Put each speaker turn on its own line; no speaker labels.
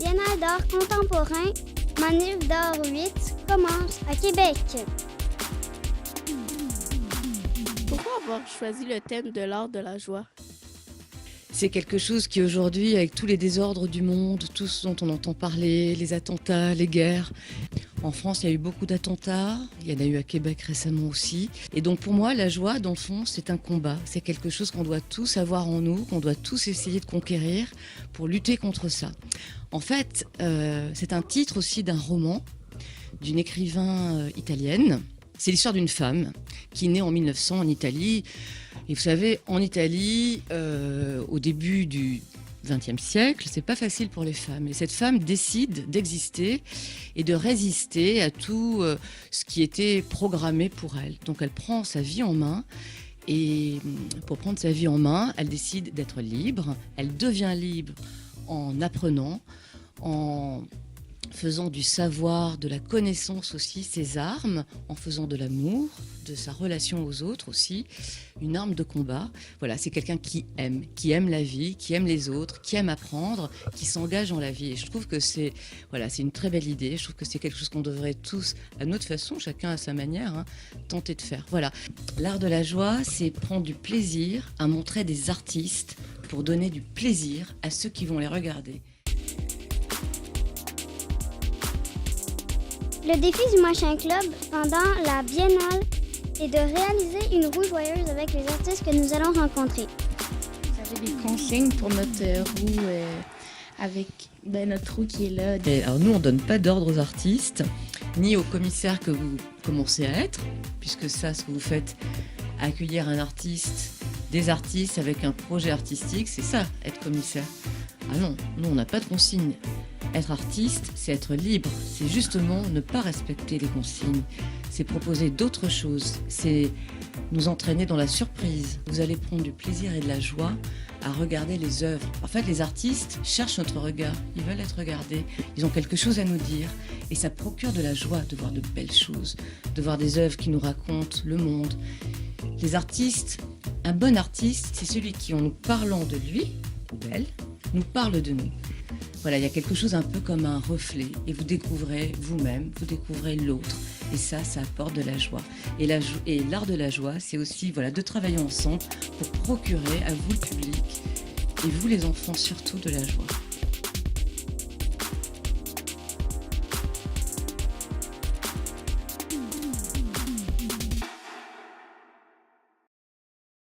Biennale d'art contemporain Manif d'art 8 commence à Québec.
Pourquoi avoir choisi le thème de l'art de la joie?
C'est quelque chose qui aujourd'hui, avec tous les désordres du monde, tout ce dont on entend parler, les attentats, les guerres. En France, il y a eu beaucoup d'attentats, il y en a eu à Québec récemment aussi. Et donc pour moi, la joie, dans le fond, c'est un combat. C'est quelque chose qu'on doit tous avoir en nous, qu'on doit tous essayer de conquérir pour lutter contre ça. En fait, c'est un titre aussi d'un roman d'une écrivain italienne. C'est l'histoire d'une femme qui est née en 1900 en Italie. Et vous savez, en Italie, au début du XXe siècle, c'est pas facile pour les femmes. Et cette femme décide d'exister et de résister à tout ce qui était programmé pour elle. Donc elle prend sa vie en main. Et pour prendre sa vie en main, elle décide d'être libre. Elle devient libre en apprenant, en faisant du savoir, de la connaissance aussi, ses armes, en faisant de l'amour, de sa relation aux autres aussi, une arme de combat. Voilà, c'est quelqu'un qui aime la vie, qui aime les autres, qui aime apprendre, qui s'engage dans la vie. Et je trouve que c'est une très belle idée. Je trouve que c'est quelque chose qu'on devrait tous, à notre façon, chacun à sa manière, tenter de faire. Voilà. L'art de la joie, c'est prendre du plaisir à montrer des artistes pour donner du plaisir à ceux qui vont les regarder.
Le défi du Machin Club pendant la Biennale est de réaliser une roue joyeuse avec les artistes que nous allons rencontrer.
Vous avez des consignes pour notre roue avec notre roue qui est là.
Et alors nous, on ne donne pas d'ordre aux artistes, ni aux commissaires que vous commencez à être, puisque ça, ce que vous faites, accueillir un artiste, des artistes avec un projet artistique, c'est ça, être commissaire. Ah non, nous, on n'a pas de consignes. Être artiste, c'est être libre, c'est justement ne pas respecter les consignes, c'est proposer d'autres choses, c'est nous entraîner dans la surprise. Vous allez prendre du plaisir et de la joie à regarder les œuvres. En fait, les artistes cherchent notre regard, ils veulent être regardés, ils ont quelque chose à nous dire et ça procure de la joie de voir de belles choses, de voir des œuvres qui nous racontent le monde. Les artistes, un bon artiste, c'est celui qui, en nous parlant de lui ou d'elle, nous parle de nous. Voilà, il y a quelque chose un peu comme un reflet et vous découvrez vous-même, vous découvrez l'autre et ça apporte de la joie. Et l'art de la joie, c'est aussi de travailler ensemble pour procurer à vous le public et vous les enfants surtout de la joie.